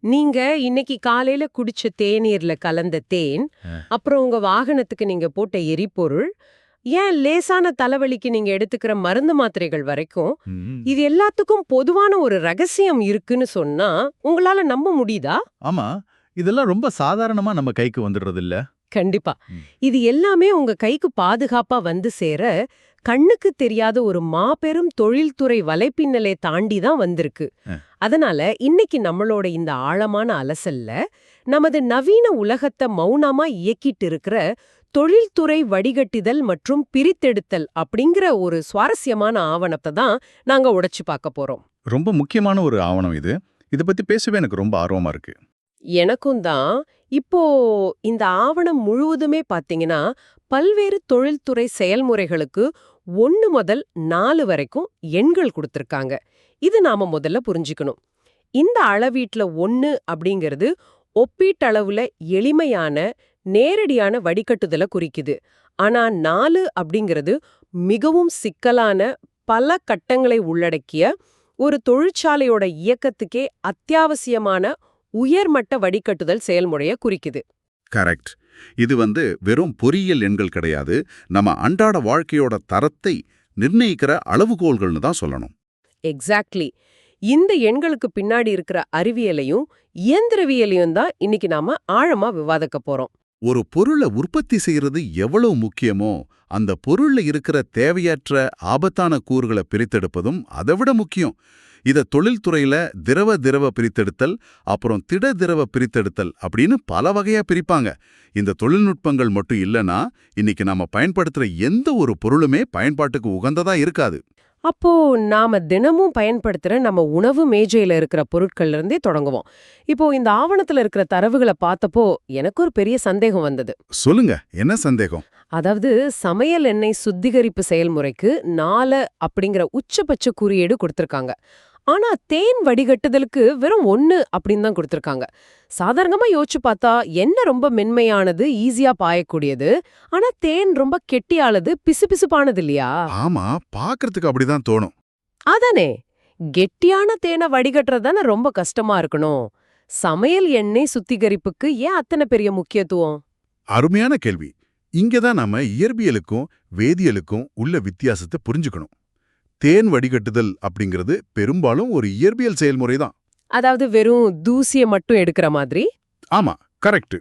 நீங்க இன்னைக்கு காலையில குடிச்ச தேநீர்ல கலந்த தேன், அப்புறம் உங்க வாகனத்துக்கு நீங்க போட்ட எரிபொருள், ஏன் லேசான தலைவலிக்கு நீங்க எடுத்துக்கிற மருந்து மாத்திரைகள் வரைக்கும், ம். இது எல்லாத்துக்கும் பொதுவான ஒரு ரகசியம் இருக்குன்னு சொன்னா, உங்களால நம்ப முடியுதா? ஆமா. இதெல்லாம் ரொம்ப சாதாரணமா நம்ம கைக்கு வந்துடுறது இல்ல. கண்டிப்பா. ம். இது எல்லாமே உங்க கைக்கு பாதுகாப்பா வந்து சேர, கண்ணுக்கு தெரியாத ஒரு மாபெரும் தொழில்துறை வலைப்பின்னலை தாண்டி தான் வந்திருக்கு. அ. அதனால இன்னைக்கு நம்மளோட இந்த ஆழமான அலசல்ல, நமது நவீன உலகத்தை மௌனமா இயக்கிட்டு இருக்கிற தொழில்துறை வடிகட்டுதல் மற்றும் பிரித்தெடுத்தல் அப்படிங்கிற ஒரு சுவாரஸ்யமான ஆவணத்தை தான் நாங்க உடைச்சு பார்க்க போறோம். ரொம்ப முக்கியமான ஒரு ஆவணம் இது. இத பத்தி பேசவே எனக்கு ரொம்ப ஆர்வமா இருக்கு. எனக்கும் தான். இப்போ இந்த ஆவணம் முழுவதுமே பாத்தீங்கன்னா, பல்வேறு தொழில்துறை செயல்முறைகளுக்கு 1 முதல் 4 வரைக்கும் எண்கள் குடுத்திருக்காங்க. இது நாம முதல்ல புரிஞ்சுக்கணும். இந்த அளவீட்ல 1 அப்படிங்கிறது ஒப்பீட்டளவுல எளிமையான, நேரடியான வடிகட்டுதல குறிக்குது. ஆனா 4 அப்படிங்கிறது மிகவும் சிக்கலான, பல கட்டங்களை உள்ளடக்கிய ஒரு தொழிற்சாலையோட இயக்கத்துக்கே அத்தியாவசியமான உயர்மட்ட வடிகட்டுதல் செயல்முறைய குறிக்குது. கரெக்ட். இது வெறும் பொறியியல் எண்கள் கிடையாது. நம்ம அன்றாட வாழ்க்கையோட தரத்தை நிர்ணயிக்கிற அளவுகோல்கள்னு தான் சொல்லணும். எக்ஸாக்ட்லி. இந்த எண்களுக்கு பின்னாடி இருக்கிற அறிவியலையும் இயந்திரவியலையும் தான் இன்னைக்கு நாம ஆழமா விவாதிக்க போறோம். ஒரு பொருளை உற்பத்தி செய்யறது எவ்வளவு முக்கியமோ, அந்த பொருள்ல இருக்கிற தேவையற்ற ஆபத்தான கூறுகளை பிரித்தெடுப்பதும் அதைவிட முக்கியம். இத தொழில்துறையில திரவ திரவ பிரித்தெடுத்தல், அப்புறம் திட திரவ பிரித்தெடுத்தல் அப்படின்னு பல வகையா பிரிப்பாங்க. இந்த தொழில்நுட்பங்கள் மட்டும் இல்லனா, இன்னைக்கு நாம பயன்படுத்துற எந்த ஒரு பொருளுமே பயன்பாட்டுக்கு உகந்ததா இருக்காது. அப்போ நாம தினமும் பயன்படுத்துற நம்ம உணவு மேஜையில இருக்கிற பொருட்கள்ல இருந்தே தொடங்குவோம். இப்போ இந்த ஆவணத்துல இருக்கிற தரவுகளை பார்த்தப்போ எனக்கு ஒரு பெரிய சந்தேகம் வந்தது. சொல்லுங்க, என்ன சந்தேகம்? அதாவது சமையல் எண்ணெய் சுத்திகரிப்பு செயல்முறைக்கு 4 அப்படிங்கிற உச்சபட்ச குறியீடு கொடுத்திருக்காங்க. ஆனா தேன் வடிகட்டுதலுக்கு வெறும் 1 அப்படின்னு தான் கொடுத்திருக்காங்க. சாதாரணமா யோசிச்சு பார்த்தா எண்ணெய் ரொம்ப மென்மையானது, ஈஸியா பாயக்கூடியது. ஆனா தேன் ரொம்ப கெட்டியானது, பிசுபிசுப்பானது இல்லையா? ஆமா, பார்க்கறதுக்கு அப்படிதான் தோணும். அதானே, கெட்டியான தேனை வடிகட்டுறது தானே ரொம்ப கஷ்டமா இருக்கணும். சமையல் எண்ணெய் சுத்திகரிப்புக்கு ஏன் அத்தனை பெரிய முக்கியத்துவம்? அருமையான கேள்வி. இங்கதான் நாம இயற்பியலுக்கும் வேதியியலுக்கும் உள்ள வித்தியாசத்தை புரிஞ்சுக்கணும். தேன் வடிகட்டுதல் அப்படிங்கிறது பெரும்பாலும் ஒரு இயற்பியல் செயல்முறை தான். அதாவது வெறும் தூசிய மட்டும் எடுக்கிற மாதிரி? ஆமா, கரெக்ட்.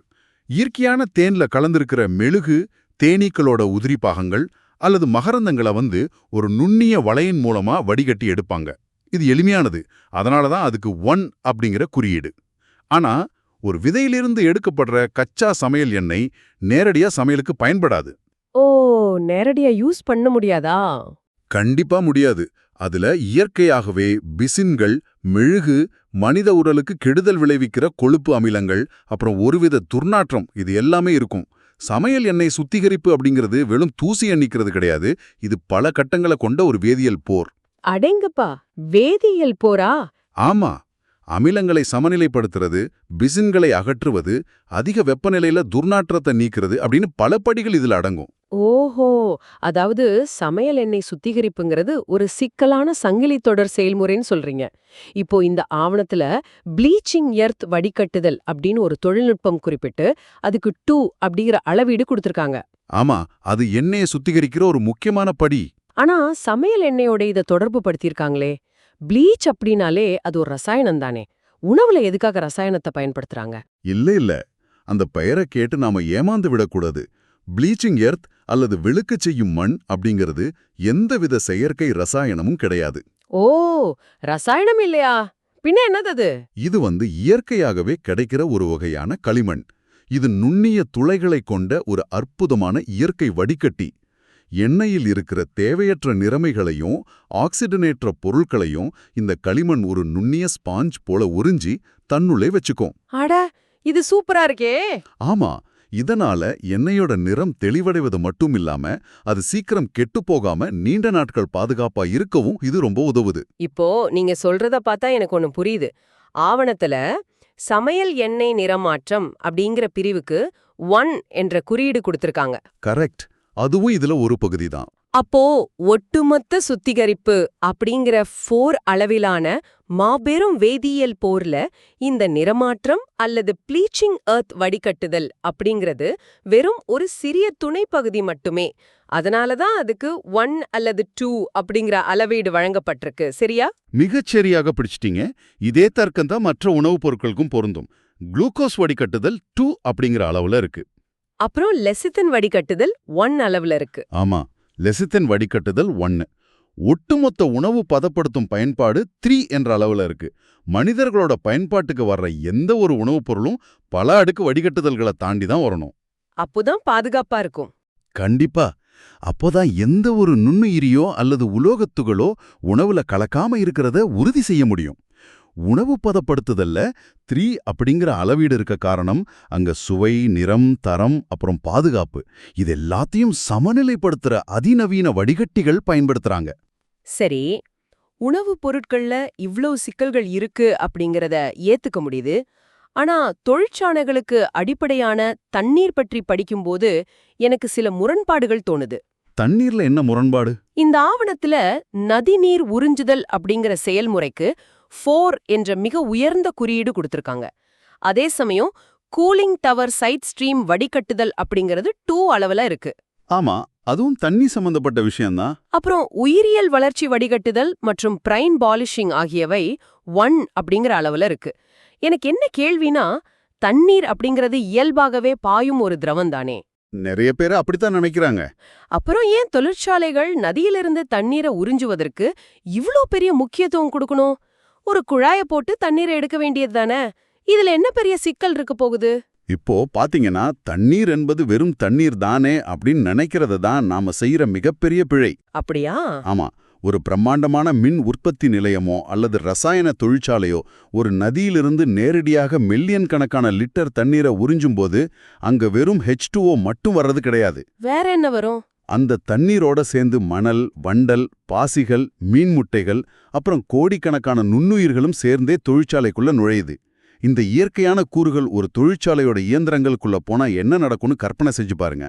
இயற்கையான தேன்ல கலந்திருக்கிற மெழுகு, தேனீக்களோட உதிரி பாகங்கள் அல்லது மகரந்தங்களை ஒரு நுண்ணிய வளையின் மூலமா வடிகட்டி எடுப்பாங்க. இது எளிமையானது. அதனாலதான் அதுக்கு 1 அப்படிங்கிற குறியீடு. ஆனா ஒரு விதையிலிருந்து எடுக்கப்படுற கச்சா சமையல் எண்ணெய் நேரடியா சமையலுக்கு பயன்படாது. ஓ, நேரடியா யூஸ் பண்ண முடியாதா? கண்டிப்பா முடியாது. அதுல இயற்கையாகவே பிசின்கள், மெழுகு, மனித உடலுக்கு கெடுதல் விளைவிக்கிற கொழுப்பு அமிலங்கள், அப்புறம் ஒருவித துர்நாற்றம், இது எல்லாமே இருக்கும். சமையல் எண்ணெய் சுத்திகரிப்பு அப்படிங்கிறது வெறும் தூசி எண்ணிக்கிறது கிடையாது. இது பல கட்டங்களை கொண்ட ஒரு வேதியியல் போர். அடேங்கப்பா, வேதியியல் போரா? ஆமா, அமிலங்களை சமநிலைப்படுத்துறது, பிசின்களை அகற்றுவது, அதிக வெப்பநிலையில துர்நாற்றத்தை நீக்கிறது அப்படின்னு பல படிகள் இதுல அடங்கும். ஓஹோ, அதாவது சமையல் எண்ணெய் சுத்திகரிப்புங்கிறது ஒரு சிக்கலான சங்கிலி தொடர் செயல்முறைன்னு சொல்றீங்க. இப்போ இந்த ஆவணத்துல ப்ளீச்சிங் எர்த் வடிகட்டுதல் அப்படின்னு ஒரு தொழில்நுட்பம் குறிப்பிட்டு அதுக்கு 2 அப்படிங்கிற அளவீடு கொடுத்திருக்காங்க. ஆமா, அது எண்ணெயை சுத்திகரிக்கிற ஒரு முக்கியமான படி. ஆனா சமையல் எண்ணெயோட இத தொடர்பு படுத்தியிருக்காங்களே. ப்ளீச் அப்படின்னாலே அது ஒரு ரசாயனம் தானே. உணவுல எதுக்காக ரசாயனத்தை பயன்படுத்துறாங்க? இல்ல. அந்த பெயரை கேட்டு நாம ஏமாந்து விடக்கூடாது. ப்ளீச்சிங் எர்த் அல்லது வெளுக்கச் செய்யும் மண் அப்படிங்கிறது எந்தவித செயற்கை ரசாயனமும் கிடையாது. ஓ, ரசாயனம் இல்லையா? பின்ன என்னது அது? இது இயற்கையாகவே கிடைக்கிற ஒரு வகையான களிமண். இது நுண்ணிய துளைகளை கொண்ட ஒரு அற்புதமான இயற்கை வடிகட்டி. எண்ணெயில் இருக்கிற தேவையற்ற நிறமைகளையும் ஆக்சிடனேற்ற பொருட்களையும் இந்த களிமண் ஒரு நுண்ணிய ஸ்பாஞ்ச் போல உறிஞ்சி தன்னுள்ளே வச்சுக்கும். அட, இது சூப்பரா இருக்கே. ஆமா, இதனால எண்ணெயோட நிறம் தெளிவடைவது மட்டும் இல்லாம அது சீக்கிரம் கெட்டு போகாம நீண்ட நாட்கள் பாதுகாப்பா இருக்கவும் இது ரொம்ப உதவுது. இப்போ நீங்க சொல்றத பார்த்தா எனக்கு ஒண்ணு புரியுது. ஆவணத்துல சமையல் எண்ணெய் நிறமாற்றம் அப்படிங்கிற பிரிவுக்கு 1 என்ற குறியீடு கொடுத்திருக்காங்க. கரெக்ட். அதுவும் இதுல ஒரு பகுதி தான். அப்போ ஒட்டுமொத்த சுத்திகரிப்பு அப்படிங்கிற 4 அளவிலான மாபெரும் வேதியியல் போர்ல இந்த நிறமாற்றம் அல்லது ப்ளீச்சிங் எர்த் வடிகட்டுதல் அப்படிங்கிறது வெறும் ஒரு சிறிய துணைப்பகுதி மட்டுமே. அதனாலதான் அதுக்கு 1 அல்லது 2 அப்படிங்கிற அளவீடு வழங்கப்பட்டிருக்கு, சரியா? மிகச்சரியாக பிடிச்சிட்டீங்க. இதே தர்க்கம் தான் மற்ற உணவுப் பொருட்களுக்கும் பொருந்தும். குளுக்கோஸ் வடிகட்டுதல் 2 அப்படிங்கிற அளவுல இருக்கு. அப்புறம் லெசித்தின் வடிகட்டுதல் 1 அளவுல இருக்கு. ஆமா, லெசித்தின் வடிகட்டுதல் 1. ஒட்டுமொத்த உணவு பதப்படுத்தும் பயன்பாடு 3 என்ற அளவுல இருக்கு. மனிதர்களோட பயன்பாட்டுக்கு வர்ற எந்த ஒரு உணவுப் பொருளும் பல அடுக்கு வடிகட்டுதல்களை தாண்டி தான் வரணும். அப்போதான் பாதுகாப்பா இருக்கும். கண்டிப்பா. அப்போதான் எந்த ஒரு நுண்ணுயிரியோ அல்லது உலோகத்துகளோ உணவுல கலக்காம இருக்கிறத உறுதி செய்ய முடியும். உணவு பதப்படுத்துதல்ல 3 அப்படிங்கிற அளவீடு இருக்க காரணம் அங்க சுவை, நிறம், தரம், அப்புறம் பாதுகாப்பு இது எல்லாத்தையும் சமநிலைப்படுத்துற அதிநவீன வடிகட்டிகள் பயன்படுத்துறாங்க. சரி, உணவுப் பொருட்கள்ல இவ்ளோ சிக்கல்கள் இருக்கு அப்படிங்கறத ஏத்துக்க முடியுது. ஆனா தொழிற்சாலைகளுக்கு அடிப்படையான தண்ணீர் பற்றி படிக்கும்போது எனக்கு சில முரண்பாடுகள் தோணுது. தண்ணீர்ல என்ன முரண்பாடு? இந்த ஆவணத்துல நதிநீர் உறிஞ்சுதல் அப்படிங்கிற செயல்முறைக்கு 4 என்ற மிக உயர்ந்த குறியீடு கொடுத்திருக்காங்க. அதே சமயம் கூலிங் டவர் சைட் ஸ்ட்ரீம் வடிகட்டுதல் அப்படிங்கிறது 2 அளவுல இருக்கு. ஆமா, அதுவும் தண்ணி சம்பந்தப்பட்ட விஷயம்தான். அப்புறம் உயிரியல் வளர்ச்சி வடிகட்டுதல் மற்றும் பிரைன் பாலிஷிங் ஆகியவை 1 அப்படிங்கிற அளவுல இருக்கு. எனக்கு என்ன கேள்வினா, தண்ணீர் அப்படிங்கிறது இயல்பாகவே பாயும் ஒரு திரவம் தானே? நிறைய பேர் அப்படித்தான் நினைக்கிறாங்க. அப்புறம் ஏன் தொழிற்சாலைகள் நதியிலிருந்து தண்ணீரை உறிஞ்சுவதற்கு இவ்ளோ பெரிய முக்கியத்துவம் கொடுக்கணும்? ஒரு குழாய போட்டு தண்ணீரை எடுக்க வேண்டியது தானே? இதுல என்ன பெரிய சிக்கல் இருக்க போகுது? இப்போ பாத்தீங்கன்னா, தண்ணீர் என்பது வெறும் தண்ணீர் தானே அப்படின்னு நினைக்கிறத தான் நாம செய்யற மிகப்பெரிய பிழை. அப்படியா? ஆமா, ஒரு பிரம்மாண்டமான மின் உற்பத்தி நிலையமோ அல்லது ரசாயன தொழிற்சாலையோ ஒரு நதியிலிருந்து நேரடியாக மில்லியன் கணக்கான லிட்டர் தண்ணீரை உறிஞ்சும்போது அங்க வெறும் H2O மட்டும் வர்றது கிடையாது. வேற என்ன வரும்? அந்த தண்ணீரோட சேர்ந்து மணல், வண்டல், பாசிகள், மீன் முட்டைகள், அப்புறம் கோடிக்கணக்கான நுண்ணுயிர்களும் சேர்ந்தே தொழிற்சாலைக்குள்ள நுழையுது. இந்த இயற்கையான கூறுகள் ஒரு தொழிற்சாலையோட இயந்திரங்களுக்குள்ள போனா என்ன நடக்கும்னு கற்பனை செஞ்சு பாருங்க.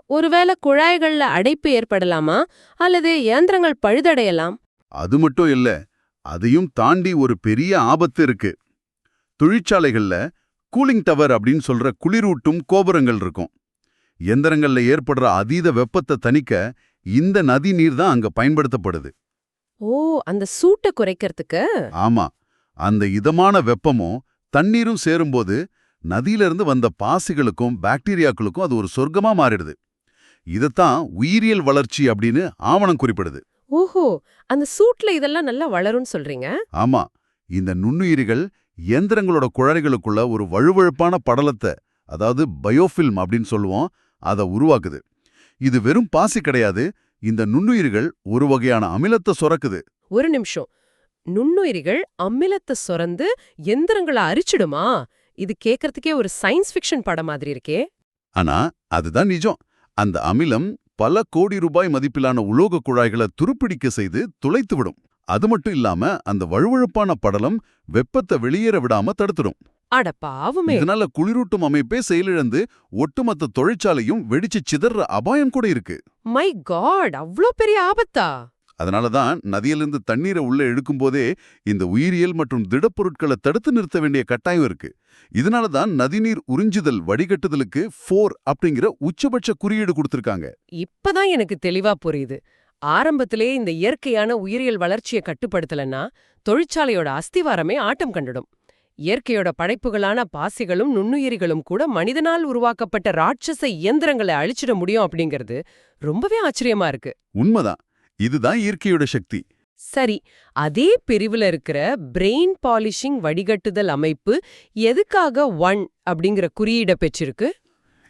ஒருவேளை குழாய்கள்ல அடைப்பு ஏற்படலாமா? அல்லது இயந்திரங்கள் பழுதடையலாம்? அது மட்டும் இல்ல, அதையும் தாண்டி ஒரு பெரிய ஆபத்து இருக்கு. தொழிற்சாலைகள்ல கூலிங் டவர் அப்படின்னு சொல்ற குளிரூட்டும் கோபுரங்கள் இருக்கும். எந்திரங்கள்ல ஏற்படுற அதீத வெப்பத்தை தணிக்க இந்த நதி நீர் தான் அங்க பயன்படுத்தப்படுது. ஓ, அந்த சூட்டை குறைக்கிறதுக்கு? ஆமா, அந்த இதமான வெப்பமும் தண்ணீரும் சேரும்போது நதியிலிருந்து வந்த பாசிகளுக்கும் பாக்டீரியாக்களுக்கும் அது ஒரு சொர்க்கமா மாறிடுது. இதத்தான் உயிரியல் வளர்ச்சி அப்படின்னு ஆவணம் குறிப்பிடுது. ஓஹோ, அந்த சூட்ல இதெல்லாம் நல்லா வளரும்னு சொல்றீங்க? ஆமா, இந்த நுண்ணுயிரிகள் இயந்திரங்களோட குழாய்களுக்குள்ள ஒரு வழுவழுப்பான படலத்தை, அதாவது பயோஃபில்ம் அப்படின்னு சொல்லுவோம், அதை உருவாக்குது. இது வெறும் பாசி கிடையாது, இந்த நுண்ணுயிர்கள் ஒரு வகையான அமிலத்தை சுரக்குது. ஒரு நிமிஷம், நுண்ணுயிரிகள் அமிலத்தை சுரந்து எந்திரங்களை அரிச்சிடுமா? இது கேட்கறதுக்கே ஒரு சயின்ஸ் ஃபிக்ஷன் படம் மாதிரி இருக்கே. ஆனா அதுதான் நிஜம். அந்த அமிலம் பல கோடி ரூபாய் மதிப்பிலான உலோக குழாய்களை துருப்பிடிக்க செய்து துளைத்து விடும். அது மட்டும் இல்லாம அந்த வழுவழுப்பான படலம் வெப்பத்தை வெளியேற விடாம தடுத்துடும். அட பாவமே. இதனால குளிரூட்டும் அமைப்பே செயலிழந்து ஒட்டுமொத்த தொழிற்சாலையும் வெடிச்சு சிதற அபாயம் கூட இருக்கு. மை காட், அவ்ளோ பெரிய ஆபத்தா? அதனாலதான் நதியிலிருந்து தண்ணீரை உள்ள இழுக்கும்போதே இந்த உயிரியல் மற்றும் திடப்பொருட்களை தடுத்து நிறுத்த வேண்டிய கட்டாயம் இருக்கு. இதனாலதான் நதிநீர் உறிஞ்சுதல் வடிகட்டுதலுக்கு 4 அப்படிங்கிற உச்சபட்ச குறியீடு கொடுத்திருக்காங்க. இப்பதான் எனக்கு தெளிவா புரியுது. ஆரம்பத்திலே இந்த இயற்கையான உயிரியல் வளர்ச்சியை கட்டுப்படுத்தலன்னா தொழிற்சாலையோட அஸ்திவாரமே ஆட்டம் கண்டுடும். இயற்கையோட படைப்புகளான பாசிகளும் நுண்ணுயிரிகளும் கூட மனிதனால் உருவாக்கப்பட்ட ராட்சச இயந்திரங்களை அழிச்சிட முடியும் அப்படிங்கிறது ரொம்பவே ஆச்சரியமா இருக்கு. உண்மைதான், இதுதான் இயற்கையோட சக்தி. சரி, அதே பிரிவுல இருக்கிற பிரெயின் பாலிஷிங் வடிகட்டுதல் அமைப்பு எதுக்காக 1 அப்படிங்கிற குறியீட பெற்றிருக்கு?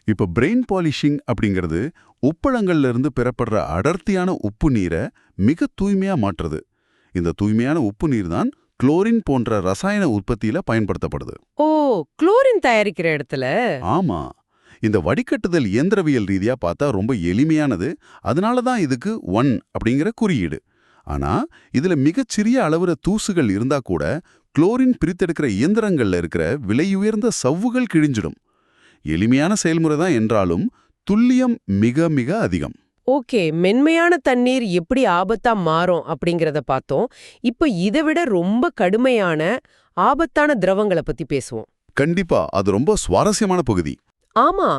இப்ப பிரெயின் பாலிஷிங் அப்படிங்கிறது உப்பளங்கள்ல இருந்து பெறப்படுற அடர்த்தியான உப்பு நீரை மிக தூய்மையா மாற்றுது. இந்த தூய்மையான உப்பு நீர் தான் குளோரின் போன்ற ரசாயன உற்பத்தியில பயன்படுத்தப்படுது. ஓ, குளோரின் தயாரிக்கிற இடத்துல? ஆமா, இந்த வடிகட்டுதல் இயந்திரவியல் ரீதியா பார்த்தா ரொம்ப எளிமையானது. அதனால தான் இதுக்கு 1 அப்படிங்கிற குறியீடு. ஆனா இதுல மிகச்சிறிய அளவுல தூசுகள் இருந்தா கூட குளோரின் பிரித்தெடுக்கிற இயந்திரங்கள்ல இருக்கிற விலையுயர்ந்த சவ்வுகள் கிழிஞ்சிடும். எளிமையான செயல்முறை தான் என்றாலும் துல்லியம் மிக மிக அதிகம். ஓ, ஓகே, மென்மையான தண்ணீர் எப்படி ஆபத்தா மாறும் அப்படிங்கறத பார்த்தோம். இப்ப இதை விட ரொம்ப கடுமையான ஆபத்தான திரவங்கள பத்தி பேசுவோம். கண்டிப்பா அது ரொம்ப சுவாரஸ்யமான பகுதி. ஆமா,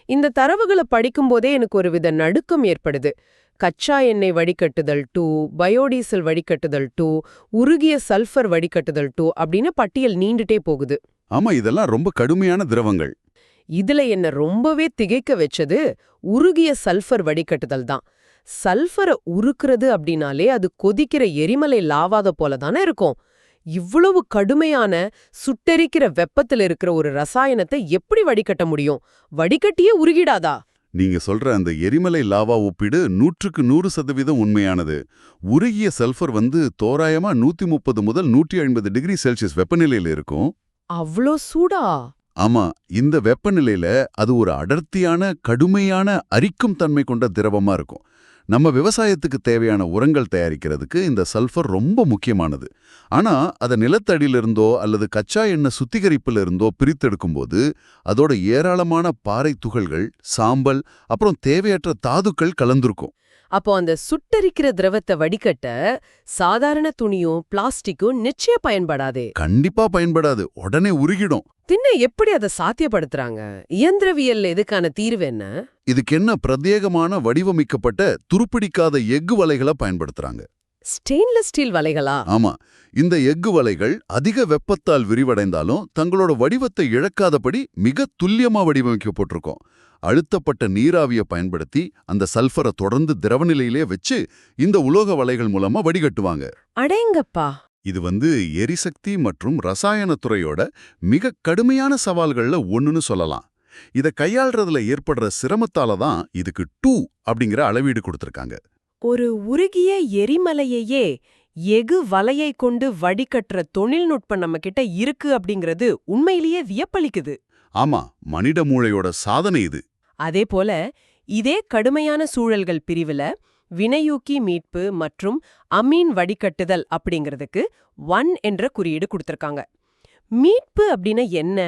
இந்த தரவுகளை படிக்கும்போதே எனக்கு ஒரு வித நடுக்கம் ஏற்படுது. கச்சா எண்ணெய் வடிகட்டுதல் 2, பயோடீசல் வடிகட்டுதல் 2, உருகிய சல்ஃபர் வடிகட்டுதல் 2 அப்படின்னு பட்டியல் நீண்டுட்டே போகுது. ஆமா, இதெல்லாம் ரொம்ப கடுமையான திரவங்கள். இதுல என்ன ரொம்பவே திகைக்க வச்சது உருகிய சல்ஃபர் வடிகட்டுதல் தான். சல்ஃபரை உருக்குறது அப்படின்னாலே அது கொதிக்கிற எரிமலை லாவாத போல தானே இருக்கும். இவ்வளவு கடுமையான சுட்டெரிக்கிற வெப்பத்துல இருக்கிற ஒரு ரசாயனத்தை எப்படி வடிகட்ட முடியும்? வடிகட்டியே உருகிடாதா? நீங்க சொல்ற அந்த எரிமலை லாவா ஒப்பீடு 100க்கு 100% உண்மையானது. உருகிய சல்ஃபர் தோராயமா 130 முதல் 150 டிகிரி செல்சியஸ் வெப்பநிலையில இருக்கும். அவ்ளோ சூடா? ஆமா, இந்த வெப்பநிலையில அது ஒரு அடர்த்தியான கடுமையான அரிக்கும் தன்மை கொண்ட திரவமா இருக்கும். நம்ம விவசாயத்துக்கு தேவையான உரங்கள் தயாரிக்கிறதுக்கு இந்த சல்ஃபர் ரொம்ப முக்கியமானது. ஆனா அதை நிலத்தடியிலிருந்தோ அல்லது கச்சா எண்ணெய் சுத்திகரிப்புல இருந்தோ பிரித்தெடுக்கும்போது அதோட ஏராளமான பாறை துகள்கள், சாம்பல், அப்புறம் தேவையற்ற தாதுக்கள் கலந்திருக்கும். அப்போ அந்த சுட்டரிக்கிற திரவத்தை வடிகட்ட சாதாரண துணியும் பிளாஸ்டிக்கும் நிச்சயம் பயன்படாதே. கண்டிப்பா பயன்படாது, உடனே உருகிடும். பின்ன எப்படி அதை சாத்தியப்படுத்துறாங்க? இயந்திரவியல் எதுக்கான தீர்வு என்ன? இதுக்கு என்ன பிரத்யேகமான வடிவமைக்கப்பட்ட துருப்பிடிக்காத எஃகு வலைகளை பயன்படுத்துறாங்க. ஸ்டெயின்லெஸ் ஸ்டீல் வலைகளா? ஆமா, இந்த எஃகு வலைகள் அதிக வெப்பத்தால் விரிவடைந்தாலும் தங்களோட வடிவத்தை இழக்காதபடி மிக துல்லியமா வடிவமைக்கப்பட்டிருக்கும். அழுத்தப்பட்ட நீராவியை பயன்படுத்தி அந்த சல்ஃபரை தொடர்ந்து திரவநிலையிலே வச்சு இந்த உலோக வலைகள் மூலமா வடிகட்டுவாங்க. அடேங்கப்பா! இது எரிசக்தி மற்றும் ரசாயனத் துறையோட மிக கடுமையான சவால்கள்ல ஒண்ணுன்னு சொல்லலாம். இதை கையாள்றதுல ஏற்படுற சிரமத்தால தான் இதுக்கு 2 அப்படிங்கிற அளவீடு கொடுத்திருக்காங்க. ஒரு உருகிய எரிமலையையே எஃகு வலையை கொண்டு வடிகட்டுற தொழில்நுட்பம் நம்ம கிட்ட இருக்கு அப்படிங்கிறது உண்மையிலேயே வியப்பளிக்குது. ஆமா, மனித மூளையோட சாதனை இது. அதே போல இதே கடுமையான சூழல்கள் பிரிவுல வினையூக்கி மீட்பு மற்றும் அமீன் வடிகட்டுதல் அப்படிங்கிறதுக்கு 1 என்ற குறியீடு கொடுத்திருக்காங்க. மீட்பு அப்படின்னா என்ன?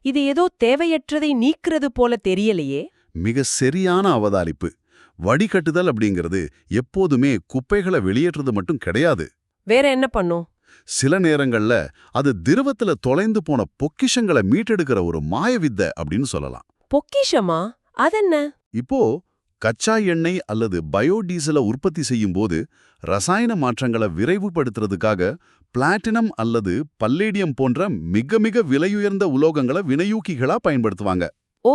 இது ஏதோ தேவையற்றதை நீக்கிறது போல தெரியலையே. மிக சரியான அவதானிப்பு. வடிகட்டுதல் அப்படிங்கிறது எப்போதுமே குப்பைகளை வெளியேற்றுறது மட்டும் கிடையாது. வேற என்ன பண்ணும்? சில நேரங்கள்ல அது திரவத்துல தொலைந்து போன பொக்கிஷங்களை மீட்டெடுக்கிற ஒரு மாயவித்தை அப்படின்னு சொல்லலாம். பொக்கிஷமா? அதென்ன? இப்போ கச்சா எண்ணெய் அல்லது பயோடீசலை உற்பத்தி செய்யும் போது ரசாயன மாற்றங்களை விரைவுபடுத்துறதுக்காக பிளாட்டினம் அல்லது பல்லேடியம் போன்ற மிக மிக விலையுயர்ந்த உலோகங்களை வினையூக்கிகளா பயன்படுத்துவாங்க. ஓ,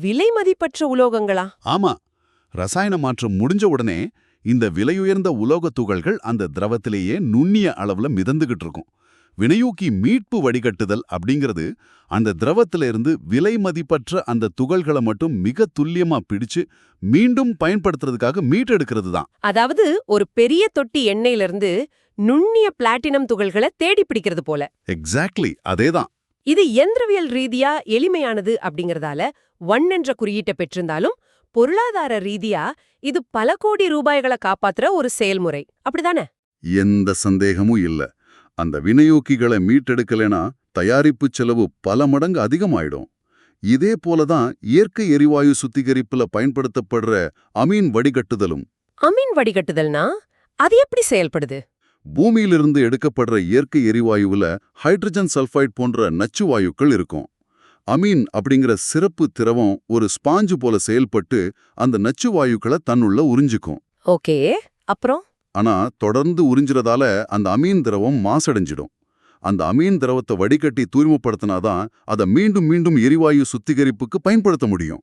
விலை மதிப்பற்ற உலோகங்களா? ஆமா, ரசாயன மாற்றம் முடிஞ்ச உடனே இந்த விலையுயர்ந்த உலோகத் துகள்கள் அந்த திரவத்திலேயே நுண்ணிய அளவுல மிதந்துகிட்டு இருக்கும். வினையூக்கி மீட்பு வடிகட்டுதல் அப்படிங்கிறது அந்த திரவத்தில இருந்து விலை மதிப்பற்ற அந்த துகள்களை மட்டும் மிக துல்லியமா பிடிச்சு மீண்டும் பயன்படுத்துறதுக்காக மீட்டெடுக்கிறது தான். அதாவது ஒரு பெரிய தொட்டி எண்ணெயிலிருந்து நுண்ணிய பிளாட்டினம் துகள்களை தேடி பிடிக்கிறது போல. எக்ஸாக்ட்லி அதேதான். இது இயந்திரவியல் ரீதியா எளிமையானது அப்படிங்கறதால 1 என்ற குறியீட்டை பெற்றிருந்தாலும் பொருளாதார ரீதியா இது பல கோடி ரூபாய்களை காப்பாத்துற ஒரு செயல்முறை, அப்படிதானே? எந்த சந்தேகமும் இல்ல. அந்த வினையூக்கிகளை மீட்டெடுக்கலைனா தயாரிப்பு செலவு பல மடங்கு அதிகமாயிடும். இதே போலதான் இயற்கை எரிவாயு சுத்திகரிப்புல பயன்படுத்தப்படுற அமீன் வடிகட்டுதலும். அமீன் வடிகட்டுதல்னா அது எப்படி செயல்படுது? பூமியிலிருந்து எடுக்கப்படுற இயற்கை எரிவாயுவுல ஹைட்ரஜன் சல்ஃபைட் போன்ற நச்சு வாயுக்கள் இருக்கும். அமீன் அப்படிங்கிற சிறப்பு திரவம் ஒரு ஸ்பாஞ்சு போல செயல்பட்டு அந்த நச்சு வாயுக்களை தன்னுள்ள உறிஞ்சிக்கும். ஓகே, அப்புறம்? ஆனா தொடர்ந்து உறிஞ்சுறதால அந்த அமீன் திரவம் மாசடைஞ்சிடும். அந்த அமீன் திரவத்தை வடிகட்டி தூய்மைப்படுத்தினாதான் அதை மீண்டும் மீண்டும் எரிவாயு சுத்திகரிப்புக்கு பயன்படுத்த முடியும்.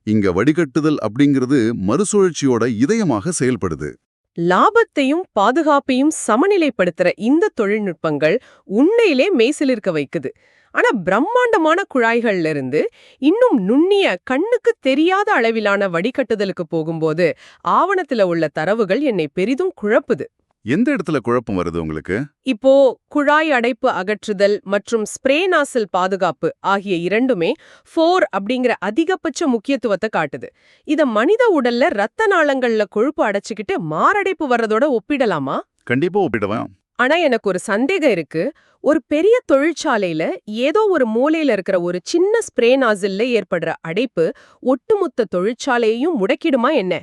இங்க வடிகட்டுதல் அப்படிங்கிறது மறுசுழற்சியோட இதயமாக செயல்படுது. லாபத்தையும் பாதுகாப்பையும் சமநிலைப்படுத்துற இந்த தொழில்நுட்பங்கள் உண்மையிலே மெய்சிலிருக்க வைக்குது. ஆனா பிரம்மாண்டமான குழாய்கள்ல இருந்து இன்னும் நுண்ணிய கண்ணுக்கு தெரியாத அளவிலான வடிகட்டுதலுக்கு போகும்போது ஆவணத்துல உள்ள தரவுகள் என்னை பெரிதும் குழப்புது. எந்த இடத்துல குழப்பம் வருது உங்களுக்கு? இப்போ குழாய் அடைப்பு அகற்றுதல் மற்றும் ஸ்ப்ரே நாசில் பாதுகாப்பு ஆகிய இரண்டுமே 4 அப்படிங்கிற அதிகபட்ச முக்கியத்துவத்தை காட்டுது. இத மனித உடல்ல ரத்த நாளங்கள்ல கொழுப்பு அடைச்சுக்கிட்டு மாரடைப்பு வர்றதோட ஒப்பிடலாமா? கண்டிப்பா ஒப்பிடுவேன். ஆனா எனக்கு ஒரு சந்தேகம் இருக்கு. ஒரு பெரிய தொழிற்சாலையில ஏதோ ஒரு மூலையில இருக்கிற ஒரு சின்ன ஸ்ப்ரே நாசில்ல ஏற்படுற அடைப்பு ஒட்டுமொத்த தொழிற்சாலையையும் முடக்கிடுமா என்ன?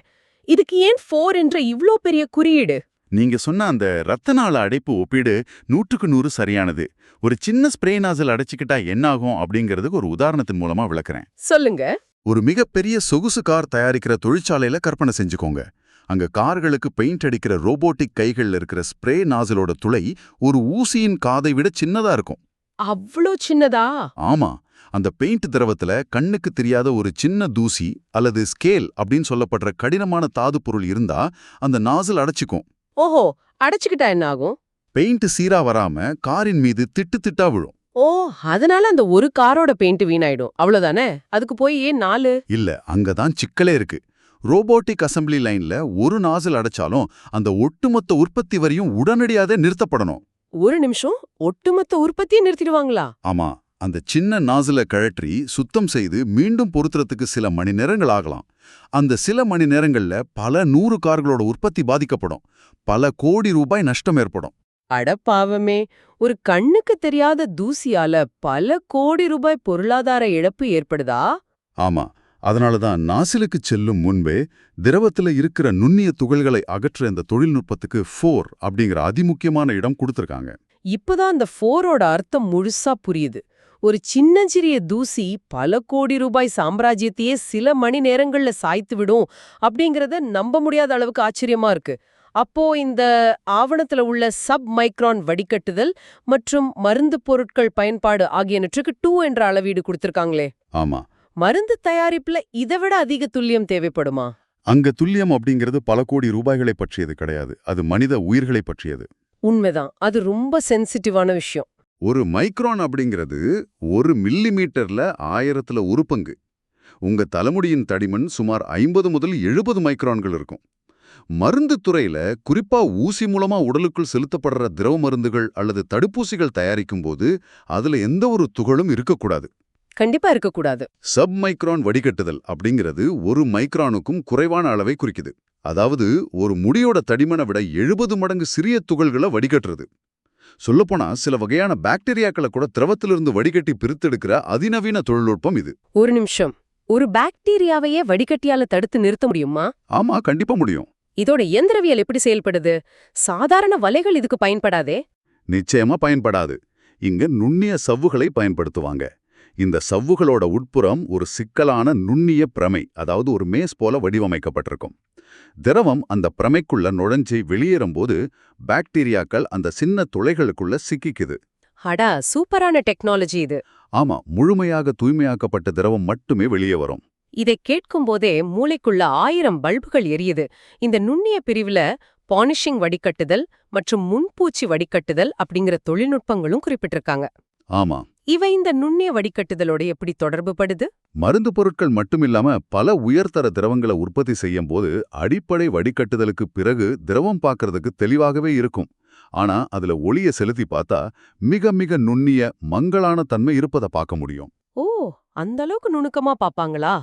இதுக்கு ஏன் 4 என்ற இவ்ளோ பெரிய குறியீடு? நீங்க சொன்ன அந்த ரத்த நாள அடைப்பு ஒப்பீடு 100க்கு 100 சரியானது. ஒரு சின்ன ஸ்ப்ரே நாசல் அடைச்சுக்கிட்டா என்ன ஆகும் அப்படிங்கிறதுக்கு ஒரு உதாரணத்தின் மூலமா விளக்குறேன். சொல்லுங்க. ஒரு மிகப்பெரிய சொகுசு கார் தயாரிக்கிற தொழிற்சாலையில கற்பனை செஞ்சுக்கோங்க. அங்க கார்களுக்கு பெயிண்ட் அடிக்கிற ரோபோட்டிக் கைகள்ல இருக்கிற ஸ்ப்ரே நாசலோட துளை ஒரு ஊசியின் காதை விட சின்னதா இருக்கும். அவ்ளோ சின்னதா? ஆமா, அந்த பெயிண்ட் திரவத்துல கண்ணுக்கு தெரியாத ஒரு சின்ன தூசி அல்லது ஸ்கேல் அப்படின்னு சொல்லப்படுற கடினமான தாது பொருள் இருந்தா அந்த நாசல் அடைச்சிக்கும். ஓஹோ, அடைச்சுக்கிட்டா என்ன ஆகும்? பெயிண்ட் சீரா வராம காரின் மீது திட்டு திட்டா விழும். ஓ, அதனால அந்த ஒரு காரோட பெயிண்ட் வீணாயிடும், அவ்வளவுதானே? அதுக்கு போய் ஏன் 4? இல்ல, அங்கதான் சிக்கலே இருக்கு. ரோபோட்டிக் அசெம்பிளி லைன்ல ஒரு நாசல் அடைச்சாலும் அந்த ஒட்டுமொத்த உற்பத்தி வரியும் உடனடியாவே நிறுத்தப்படணும். ஒரு நிமிஷம், ஒட்டுமொத்த உற்பத்தியை நிறுத்திடுவாங்களா? ஆமா, அந்த சின்ன நாசில கழற்றி சுத்தம் செய்து மீண்டும் பொருத்துறதுக்கு சில மணி நேரங்கள் ஆகலாம். அந்த சில மணி நேரங்கள்ல பல 100 கார்களோட உற்பத்தி பாதிக்கப்படும். பல கோடி ரூபாய் நஷ்டம் ஏற்படும். அட பாவமே, ஒரு கண்ணுக்கு தெரியாத தூசியால பல கோடி ரூபாய் பொருளாதார இழப்பு ஏற்படுதா? ஆமா, அதனாலதான் நாசிலுக்கு செல்லும் முன்பே திரவத்துல இருக்கிற நுண்ணிய துகள்களை அகற்ற இந்த தொழில்நுட்பத்துக்கு 4 அப்படிங்கிற அதிமுக்கியமான இடம் கொடுத்திருக்காங்க. இப்பதான் அந்த 4ஓட அர்த்தம் முழுசா புரியுது. ஒரு சின்னஞ்சிறிய தூசி பல கோடி ரூபாய் சாம்ராஜ்யத்தையே சில மணி நேரங்கள்ல சாய்த்து விடும் அப்படிங்கறத நம்ப முடியாத அளவுக்கு ஆச்சரியமா இருக்கு. அப்போ இந்த ஆவணத்துல உள்ள சப் மைக்ரான் வடிகட்டுதல் மற்றும் மருந்து பொருட்கள் பயன்பாடு ஆகியனற்றுக்கு 2 என்ற அளவீடு கொடுத்திருக்காங்களே. ஆமா, மருந்து தயாரிப்புல இதைவிட அதிக துல்லியம் தேவைப்படுமா? அங்க துல்லியம் அப்படிங்கிறது பல கோடி ரூபாய்களை பற்றியது கிடையாது. அது மனித உயிர்களை பற்றியது. உண்மைதான், அது ரொம்ப சென்சிட்டிவான விஷயம். ஒரு மைக்ரான் அப்படிங்கிறது 1 மில்லிமீட்டர்ல 1000ல ஒரு பங்கு. உங்க தலைமுடியின் தடிமன் சுமார் 50 முதல் 70 மைக்ரான்கள் இருக்கும். மருந்து துறையில குறிப்பா ஊசி மூலமா உடலுக்குள் செலுத்தப்படுற திரவ மருந்துகள் அல்லது தடுப்பூசிகள் தயாரிக்கும் போது அதுல எந்த ஒரு துகளும் இருக்கக்கூடாது. கண்டிப்பா இருக்கக்கூடாது. சப் மைக்ரான் வடிகட்டுதல் அப்படிங்கிறது 1 மைக்ரானுக்கும் குறைவான அளவை குறிக்குது. அதாவது ஒரு முடியோட தடிமனை விட 70 மடங்கு சிறிய துகள்களை வடிகட்டுறது. சொல்லப்போனா சில வகையான பாக்டீரியாக்களை கூட திரவத்திலிருந்து வடிகட்டி பிரித்தெடுக்கிற அதிநவீன தொழில்நுட்பம் இது. ஒரு நிமிஷம், ஒரு பாக்டீரியாவையே வடிகட்டியால தடுத்து நிறுத்த முடியுமா? ஆமா, கண்டிப்பா முடியும். இதோட இயந்திரவியல் எப்படி செயல்படுது? சாதாரண வலைகள் இதுக்கு பயன்படாதே? நிச்சயமா பயன்படாது. இங்க நுண்ணிய சவ்வுகளை பயன்படுத்துவாங்க. இந்த சவ்வுகளோட உட்புறம் ஒரு சிக்கலான நுண்ணிய பிரமை, அதாவது ஒரு மேஸ் போல வடிவமைக்கப்பட்டிருக்கும். திரவம் அந்த பிரமைக்குள்ள நுழைஞ்சி வெளியேறும்போது பாக்டீரியாக்கள் அந்த சின்ன துளைகளுக்குள்ள சிக்கிக்குது. அடா, சூப்பரான டெக்னாலஜி இது. ஆமா, முழுமையாக தூய்மையாக்கப்பட்ட திரவம் மட்டுமே வெளியே வரும். இதை கேட்கும் போதே மூளைக்குள்ள 1000 பல்புகள் எரியுது. இந்த நுண்ணிய பிரிவுல பானிஷிங் வடிகட்டுதல் மற்றும் முன்பூச்சி வடிகட்டுதல் அப்படிங்கிற தொழில்நுட்பங்களும் குறிப்பிட்டிருக்காங்க. ஆமா, இவை இந்த நுண்ணிய வடிகட்டுதலோட எப்படி தொடர்பு படுது? மருந்து பொருட்கள் மட்டுமில்லாம பல உயர்தர திரவங்களை உற்பத்தி செய்யும் போது அடிப்படை வடிகட்டுதலுக்கு பிறகு திரவம் பார்க்கறதுக்கு தெளிவாகவே இருக்கும். ஆனா அதுல ஒளிய செலுத்தி பார்த்தா மிக மிக நுண்ணிய மங்கலான தன்மை இருப்பதை பார்க்க முடியும். ஓ, அந்த அளவுக்கு நுணுக்கமா பாப்பாங்களா?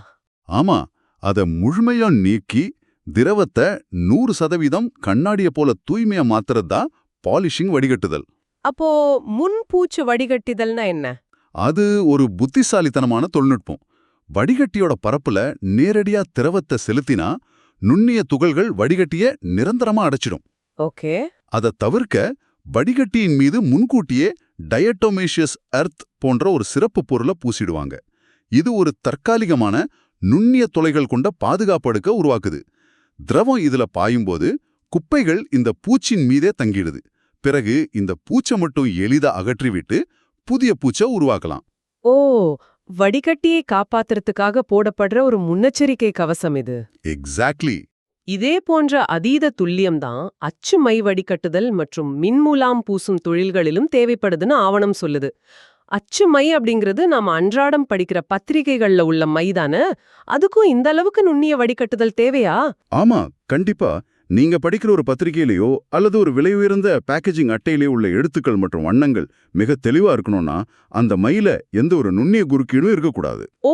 ஆமா, அத முழுமையா நீக்கி திரவத்தை 100% கண்ணாடிய போல தூய்மையா மாத்துறதுதான் பாலிஷிங் வடிகட்டுதல். அப்போ முன்பூச்சு வடிகட்டுதல்னா என்ன? அது ஒரு புத்திசாலித்தனமான தொழில்நுட்பம். வடிகட்டியோட பரப்புல நேரடியா திரவத்தை செலுத்தினா நுண்ணிய துகள்கள் வடிகட்டிய நிரந்தரமா அடைச்சிடும். ஓகே. அதை தவிர்க்க வடிகட்டியின் மீது முன்கூட்டியே டயட்டோமேஷியஸ் எர்த் போன்ற ஒரு சிறப்பு பொருளை பூசிடுவாங்க. இது ஒரு தற்காலிகமான நுண்ணிய துளைகள் கொண்ட பாதுகாப்பு அடுக்க உருவாக்குது. திரவம் இதுல பாயும்போது குப்பைகள் இந்த பூச்சின் மீதே தங்கிடுது. பிறகு இந்த பூச்சை மட்டும் எளிதா அகற்றிவிட்டு புதிய பூச்சை உருவாக்கலாம். ஓ, வடிகட்டியை காப்பாத்துறதுக்காக போடப்படுற ஒரு முன்னெச்சரிக்கை கவசம் இது. எக்ஸாக்ட்லி. இதே போன்ற அதீத துல்லியம்தான் அச்சு மை வடிகட்டுதல் மற்றும் மின்முலாம் பூசும் தொழில்களிலும் தேவைப்படுதுன்னு ஆவணம் சொல்லுது. அச்சு மை அப்படிங்கிறது நாம அன்றாடம் படிக்கிற பத்திரிகைகள்ல உள்ள மைதானே. அதுக்கும் இந்த அளவுக்கு நுண்ணிய வடிகட்டுதல் தேவையா? ஆமா, கண்டிப்பா. நீங்க படிக்கிற ஒரு பத்திரிகையிலேயோ அல்லது ஒரு விலை உயர்ந்த பேக்கேஜிங் அட்டையிலேயோ உள்ள எழுத்துக்கள் மற்றும் வண்ணங்கள் மிக தெளிவா இருக்கணும்னா அந்த மைல எந்த ஒரு நுண்ணிய குறுக்கீடும் இருக்கக்கூடாது. ஓ,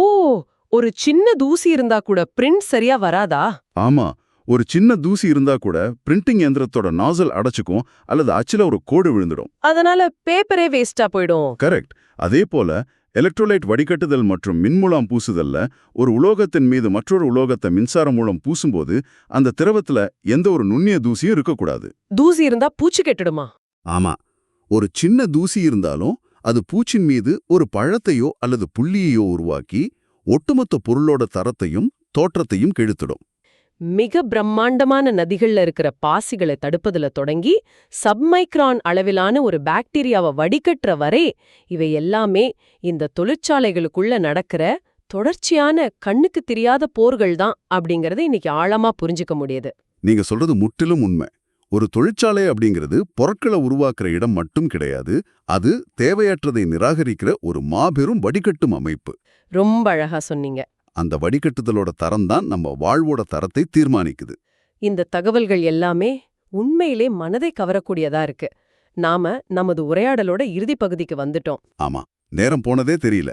ஒரு சின்ன தூசி இருந்தா கூட பிரிண்ட் சரியா வராதா? ஆமா, ஒரு சின்ன தூசி இருந்தா கூட பிரிண்டிங் எந்திரத்தோட நாசல் அடைச்சுக்கும் அல்லது அச்சுல ஒரு கோடு விழுந்துடும். அதனால பேப்பரே வேஸ்டா போயிடும். கரெக்ட். அதே போல எலக்ட்ரோலைட் வடிகட்டுதல் மற்றும் மின்முலாம் பூசுதல்ல ஒரு உலோகத்தின் மீது மற்றொரு உலோகத்தை மின்சாரம் மூலம் பூசும்போது அந்த திரவத்துல எந்த ஒரு நுண்ணிய தூசியும் இருக்கக்கூடாது. தூசி இருந்தா பூச்சி கெட்டுடுமா? ஆமா, ஒரு சின்ன தூசி இருந்தாலும் அது பூச்சின் மீது ஒரு பழத்தையோ அல்லது புள்ளியையோ உருவாக்கி ஒட்டுமொத்த பொருளோட தரத்தையும் தோற்றத்தையும் கெடுத்துடும். மிக பிரம்மாண்டமான நதிகள்ல இருக்கிற பாசிகளை தடுப்பதுல தொடங்கி சப்மைக்ரான் அளவிலான ஒரு பாக்டீரியாவை வடிகட்டுற வரை இவை எல்லாமே இந்த தொழிற்சாலைகளுக்குள்ள நடக்கிற தொடர்ச்சியான கண்ணுக்கு தெரியாத போர்கள் தான் அப்படிங்கறத இன்னைக்கு ஆழமா புரிஞ்சுக்க முடியுது. நீங்க சொல்றது முற்றிலும் உண்மை. ஒரு தொழிற்சாலை அப்படிங்கிறது பொருட்களை உருவாக்குற இடம் மட்டும் கிடையாது, அது தேவையற்றதை நிராகரிக்கிற ஒரு மாபெரும் வடிகட்டும் அமைப்பு. ரொம்ப அழகா சொன்னீங்க. அந்த வடிகட்டுதலோட தரம் தான் நம்ம வாழ்வோட தரத்தை தீர்மானிக்குது. இந்த தகவல்கள் எல்லாமே உண்மையிலே மனதை கவரக்கூடியதா இருக்கு. நாம நமது உரையாடலோட இறுதி பகுதிக்கு வந்துட்டோம். ஆமா, நேரம் போனதே தெரியல.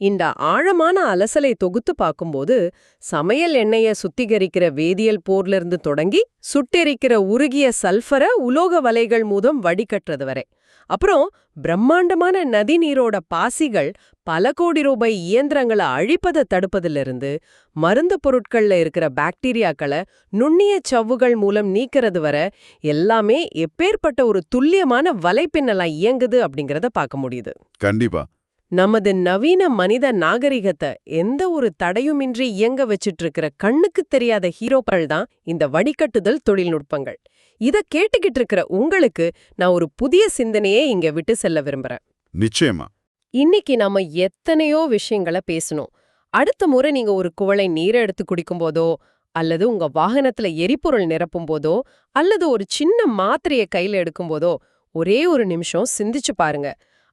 இந்த ஆழமான அலசலை தொகுத்து பார்க்கும்போது சமையல் எண்ணெய சுத்திகரிக்கிற வேதியியல் போர்ல இருந்து தொடங்கி சுட்டெரிக்கிற உருகிய சல்ஃபரை உலோக வலைகள் மூலம் வடிகட்டுறது வரை, அப்புறம் பிரம்மாண்டமான நதி நீரோட பாசிகள் பல கோடி ரூபாய் இயந்திரங்களை அழிப்பதை தடுப்பதிலிருந்து மருந்து பொருட்கள்ல இருக்கிற பாக்டீரியாக்களை நுண்ணிய சவ்வுகள் மூலம் நீக்கிறது வரை எல்லாமே எப்பேற்பட்ட ஒரு துல்லியமான வலைப்பின்னலா இயங்குது அப்படிங்கறத பார்க்க முடியுது. கண்டிப்பா. நமது நவீன மனித நாகரிகத்தை எந்த ஒரு தடையுமின்றி இயங்க வச்சிட்டு இருக்கிற கண்ணுக்கு தெரியாத ஹீரோக்கள் தான் இந்த வடிகட்டுதல் தொழில்நுட்பங்கள். இத கேட்டுக்கிட்டு இருக்கிற உங்களுக்கு நான் ஒரு புதிய சிந்தனையே இங்க விட்டு செல்ல விரும்புறேன். நிச்சயமா. இன்னைக்கு நாம எத்தனையோ விஷயங்களை பேசணும். அடுத்த முறை நீங்க ஒரு குவளை நீரை எடுத்து குடிக்கும் போதோ, அல்லது உங்க வாகனத்துல எரிபொருள் நிரப்பும் போதோ, அல்லது ஒரு சின்ன மாத்திரையை கையில எடுக்கும் போதோ ஒரே ஒரு நிமிஷம் சிந்திச்சு பாருங்க.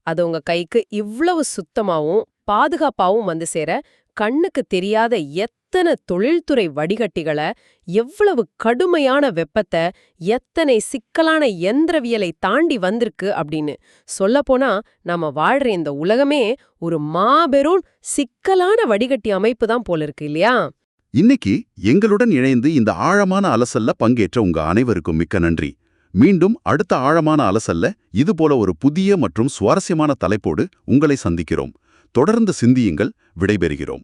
அது உங்க கைக்கு இவ்வளவு சுத்தமாவும் பாதுகாப்பாவும் வந்து சேர கண்ணுக்கு தெரியாத எத்தனை தொழில்துறை வடிகட்டிகளை, எவ்வளவு கடுமையான வெப்பத்தை, எத்தனை சிக்கலான எந்திரவியலை தாண்டி வந்திருக்கு அப்படின்னு. சொல்லப்போனா நாம வாழ்ற இந்த உலகமே ஒரு மாபெரும் சிக்கலான வடிகட்டி அமைப்பு தான் போல இருக்கு இல்லையா? இன்னைக்கு எங்களுடன் இணைந்து இந்த ஆழமான அலசல்ல பங்கேற்ற உங்க அனைவருக்கும் மிக்க நன்றி. மீண்டும் அடுத்த ஆழமான அலசல்ல இதுபோல ஒரு புதிய மற்றும் சுவாரஸ்யமான தலைப்போடு உங்களை சந்திக்கிறோம். தொடர்ந்து சிந்தியுங்கள். விடைபெறுகிறோம்.